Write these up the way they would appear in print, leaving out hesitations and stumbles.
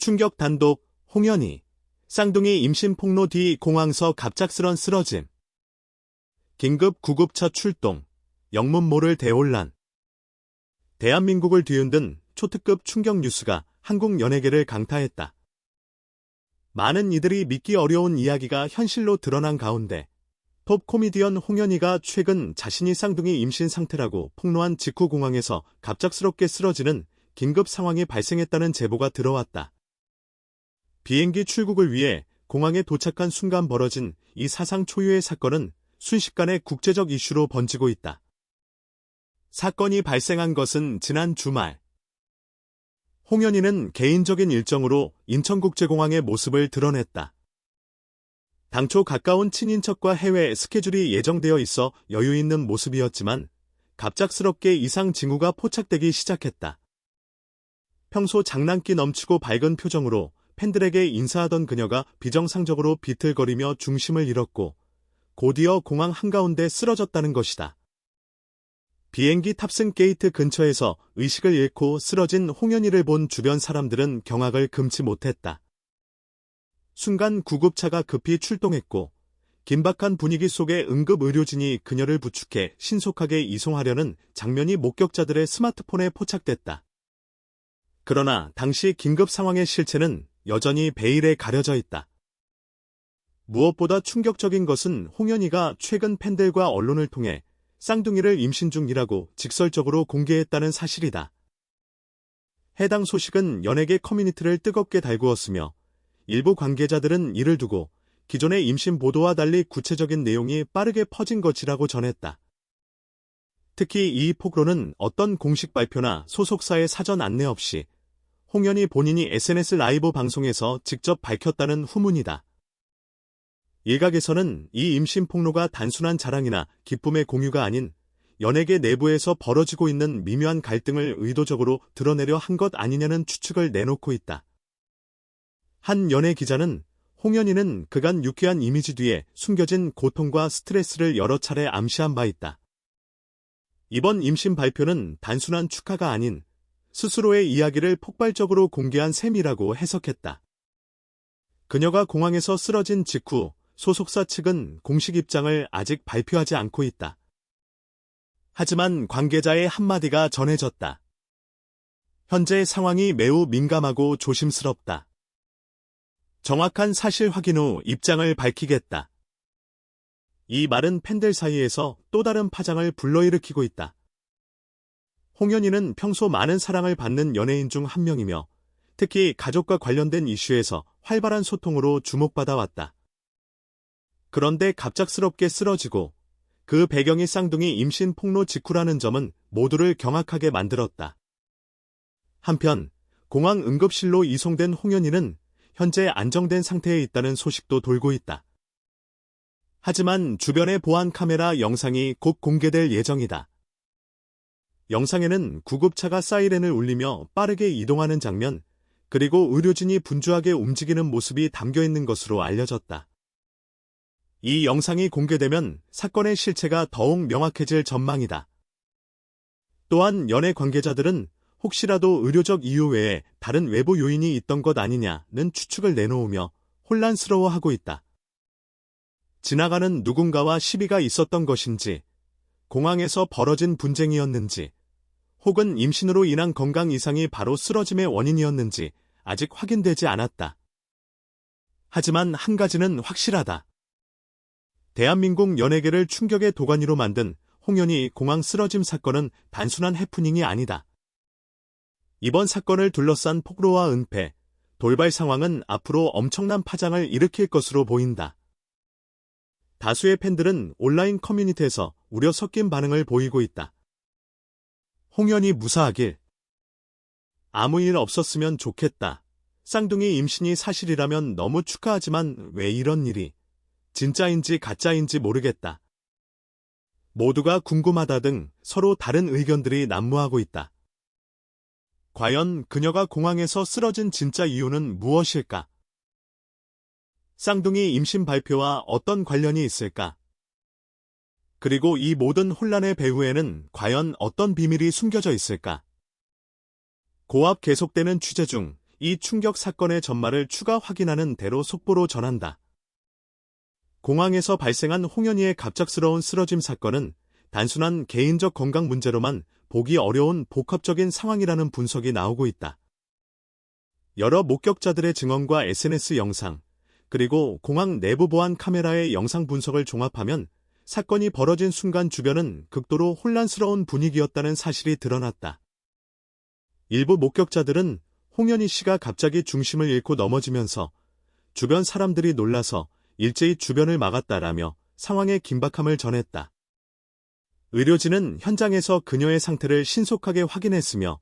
충격 단독, 홍현희. 쌍둥이 임신 폭로 뒤 공항서 갑작스런 쓰러짐. 긴급 구급차 출동. 영문 모를 대혼란. 대한민국을 뒤흔든 초특급 충격 뉴스가 한국 연예계를 강타했다. 많은 이들이 믿기 어려운 이야기가 현실로 드러난 가운데 톱 코미디언 홍현희가 최근 자신이 쌍둥이 임신 상태라고 폭로한 직후 공항에서 갑작스럽게 쓰러지는 긴급 상황이 발생했다는 제보가 들어왔다. 비행기 출국을 위해 공항에 도착한 순간 벌어진 이 사상 초유의 사건은 순식간에 국제적 이슈로 번지고 있다. 사건이 발생한 것은 지난 주말. 홍현희는 개인적인 일정으로 인천국제공항의 모습을 드러냈다. 당초 가까운 친인척과 해외 스케줄이 예정되어 있어 여유 있는 모습이었지만 갑작스럽게 이상 징후가 포착되기 시작했다. 평소 장난기 넘치고 밝은 표정으로 팬들에게 인사하던 그녀가 비정상적으로 비틀거리며 중심을 잃었고 곧이어 공항 한가운데 쓰러졌다는 것이다. 비행기 탑승 게이트 근처에서 의식을 잃고 쓰러진 홍현희를 본 주변 사람들은 경악을 금치 못했다. 순간 구급차가 급히 출동했고 긴박한 분위기 속에 응급의료진이 그녀를 부축해 신속하게 이송하려는 장면이 목격자들의 스마트폰에 포착됐다. 그러나 당시 긴급 상황의 실체는 여전히 베일에 가려져 있다. 무엇보다 충격적인 것은 홍현희가 최근 팬들과 언론을 통해 쌍둥이를 임신 중이라고 직설적으로 공개했다는 사실이다. 해당 소식은 연예계 커뮤니티를 뜨겁게 달구었으며 일부 관계자들은 이를 두고 기존의 임신 보도와 달리 구체적인 내용이 빠르게 퍼진 것이라고 전했다. 특히 이 폭로는 어떤 공식 발표나 소속사의 사전 안내 없이 홍현희 본인이 SNS 라이브 방송에서 직접 밝혔다는 후문이다. 일각에서는 이 임신 폭로가 단순한 자랑이나 기쁨의 공유가 아닌 연예계 내부에서 벌어지고 있는 미묘한 갈등을 의도적으로 드러내려 한 것 아니냐는 추측을 내놓고 있다. 한 연예 기자는 홍현희는 그간 유쾌한 이미지 뒤에 숨겨진 고통과 스트레스를 여러 차례 암시한 바 있다. 이번 임신 발표는 단순한 축하가 아닌 스스로의 이야기를 폭발적으로 공개한 셈이라고 해석했다. 그녀가 공항에서 쓰러진 직후 소속사 측은 공식 입장을 아직 발표하지 않고 있다. 하지만 관계자의 한마디가 전해졌다. 현재 상황이 매우 민감하고 조심스럽다. 정확한 사실 확인 후 입장을 밝히겠다. 이 말은 팬들 사이에서 또 다른 파장을 불러일으키고 있다. 홍현희는 평소 많은 사랑을 받는 연예인 중 한 명이며 특히 가족과 관련된 이슈에서 활발한 소통으로 주목받아 왔다. 그런데 갑작스럽게 쓰러지고 그 배경이 쌍둥이 임신 폭로 직후라는 점은 모두를 경악하게 만들었다. 한편 공항 응급실로 이송된 홍현희는 현재 안정된 상태에 있다는 소식도 돌고 있다. 하지만 주변의 보안 카메라 영상이 곧 공개될 예정이다. 영상에는 구급차가 사이렌을 울리며 빠르게 이동하는 장면, 그리고 의료진이 분주하게 움직이는 모습이 담겨 있는 것으로 알려졌다. 이 영상이 공개되면 사건의 실체가 더욱 명확해질 전망이다. 또한 연예 관계자들은 혹시라도 의료적 이유 외에 다른 외부 요인이 있던 것 아니냐는 추측을 내놓으며 혼란스러워하고 있다. 지나가는 누군가와 시비가 있었던 것인지, 공항에서 벌어진 분쟁이었는지, 혹은 임신으로 인한 건강 이상이 바로 쓰러짐의 원인이었는지 아직 확인되지 않았다. 하지만 한 가지는 확실하다. 대한민국 연예계를 충격의 도가니로 만든 홍현희 공항 쓰러짐 사건은 단순한 해프닝이 아니다. 이번 사건을 둘러싼 폭로와 은폐, 돌발 상황은 앞으로 엄청난 파장을 일으킬 것으로 보인다. 다수의 팬들은 온라인 커뮤니티에서 우려 섞인 반응을 보이고 있다. 홍현희 무사하길. 아무 일 없었으면 좋겠다. 쌍둥이 임신이 사실이라면 너무 축하하지만 왜 이런 일이. 진짜인지 가짜인지 모르겠다. 모두가 궁금하다 등 서로 다른 의견들이 난무하고 있다. 과연 그녀가 공항에서 쓰러진 진짜 이유는 무엇일까? 쌍둥이 임신 발표와 어떤 관련이 있을까? 그리고 이 모든 혼란의 배후에는 과연 어떤 비밀이 숨겨져 있을까? 고압 계속되는 취재 중 이 충격 사건의 전말을 추가 확인하는 대로 속보로 전한다. 공항에서 발생한 홍현희의 갑작스러운 쓰러짐 사건은 단순한 개인적 건강 문제로만 보기 어려운 복합적인 상황이라는 분석이 나오고 있다. 여러 목격자들의 증언과 SNS 영상, 그리고 공항 내부 보안 카메라의 영상 분석을 종합하면 사건이 벌어진 순간 주변은 극도로 혼란스러운 분위기였다는 사실이 드러났다. 일부 목격자들은 홍현희 씨가 갑자기 중심을 잃고 넘어지면서 주변 사람들이 놀라서 일제히 주변을 막았다라며 상황의 긴박함을 전했다. 의료진은 현장에서 그녀의 상태를 신속하게 확인했으며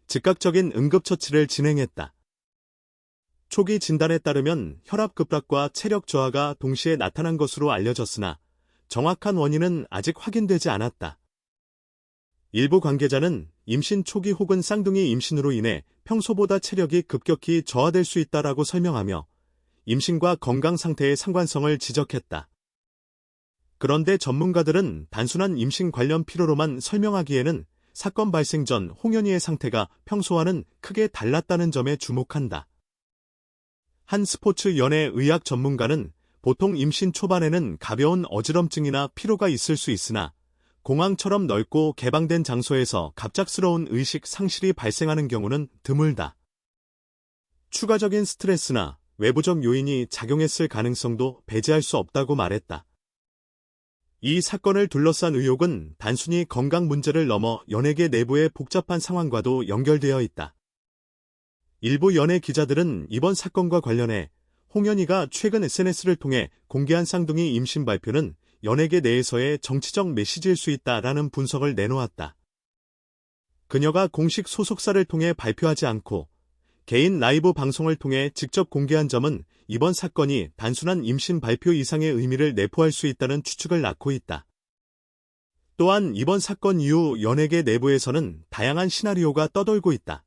즉각적인 응급처치를 진행했다. 초기 진단에 따르면 혈압 급락과 체력 저하가 동시에 나타난 것으로 알려졌으나 정확한 원인은 아직 확인되지 않았다. 일부 관계자는 임신 초기 혹은 쌍둥이 임신으로 인해 평소보다 체력이 급격히 저하될 수 있다라고 설명하며 임신과 건강 상태의 상관성을 지적했다. 그런데 전문가들은 단순한 임신 관련 피로로만 설명하기에는 사건 발생 전 홍현희의 상태가 평소와는 크게 달랐다는 점에 주목한다. 한 스포츠 연예 의학 전문가는 보통 임신 초반에는 가벼운 어지럼증이나 피로가 있을 수 있으나 공항처럼 넓고 개방된 장소에서 갑작스러운 의식 상실이 발생하는 경우는 드물다. 추가적인 스트레스나 외부적 요인이 작용했을 가능성도 배제할 수 없다고 말했다. 이 사건을 둘러싼 의혹은 단순히 건강 문제를 넘어 연예계 내부의 복잡한 상황과도 연결되어 있다. 일부 연예 기자들은 이번 사건과 관련해 홍현희가 최근 SNS를 통해 공개한 쌍둥이 임신 발표는 연예계 내에서의 정치적 메시지일 수 있다라는 분석을 내놓았다. 그녀가 공식 소속사를 통해 발표하지 않고 개인 라이브 방송을 통해 직접 공개한 점은 이번 사건이 단순한 임신 발표 이상의 의미를 내포할 수 있다는 추측을 낳고 있다. 또한 이번 사건 이후 연예계 내부에서는 다양한 시나리오가 떠돌고 있다.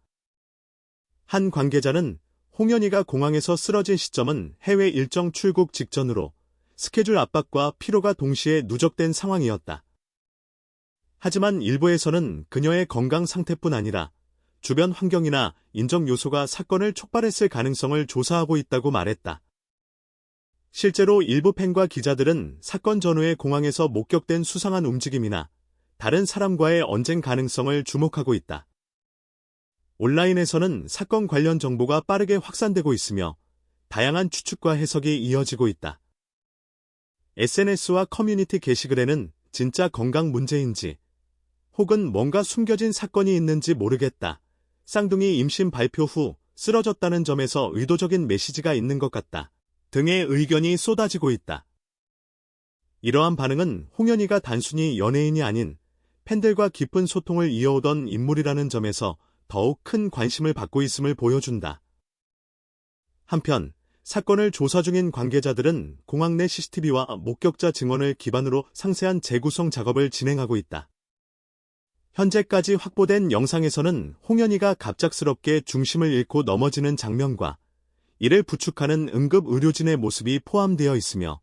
한 관계자는 홍현희가 공항에서 쓰러진 시점은 해외 일정 출국 직전으로 스케줄 압박과 피로가 동시에 누적된 상황이었다. 하지만 일부에서는 그녀의 건강 상태뿐 아니라 주변 환경이나 인적 요소가 사건을 촉발했을 가능성을 조사하고 있다고 말했다. 실제로 일부 팬과 기자들은 사건 전후에 공항에서 목격된 수상한 움직임이나 다른 사람과의 언쟁 가능성을 주목하고 있다. 온라인에서는 사건 관련 정보가 빠르게 확산되고 있으며 다양한 추측과 해석이 이어지고 있다. SNS와 커뮤니티 게시글에는 진짜 건강 문제인지 혹은 뭔가 숨겨진 사건이 있는지 모르겠다. 쌍둥이 임신 발표 후 쓰러졌다는 점에서 의도적인 메시지가 있는 것 같다. 등의 의견이 쏟아지고 있다. 이러한 반응은 홍현희가 단순히 연예인이 아닌 팬들과 깊은 소통을 이어오던 인물이라는 점에서 더욱 큰 관심을 받고 있음을 보여준다. 한편 사건을 조사 중인 관계자들은 공항 내 CCTV와 목격자 증언을 기반으로 상세한 재구성 작업을 진행하고 있다. 현재까지 확보된 영상에서는 홍현희가 갑작스럽게 중심을 잃고 넘어지는 장면과 이를 부축하는 응급 의료진의 모습이 포함되어 있으며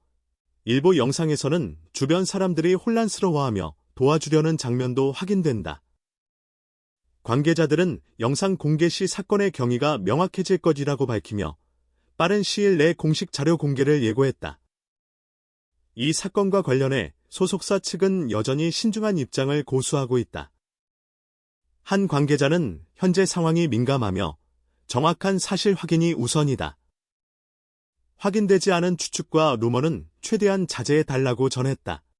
일부 영상에서는 주변 사람들이 혼란스러워하며 도와주려는 장면도 확인된다. 관계자들은 영상 공개 시 사건의 경위가 명확해질 것이라고 밝히며 빠른 시일 내 공식 자료 공개를 예고했다. 이 사건과 관련해 소속사 측은 여전히 신중한 입장을 고수하고 있다. 한 관계자는 현재 상황이 민감하며 정확한 사실 확인이 우선이다. 확인되지 않은 추측과 루머는 최대한 자제해 달라고 전했다.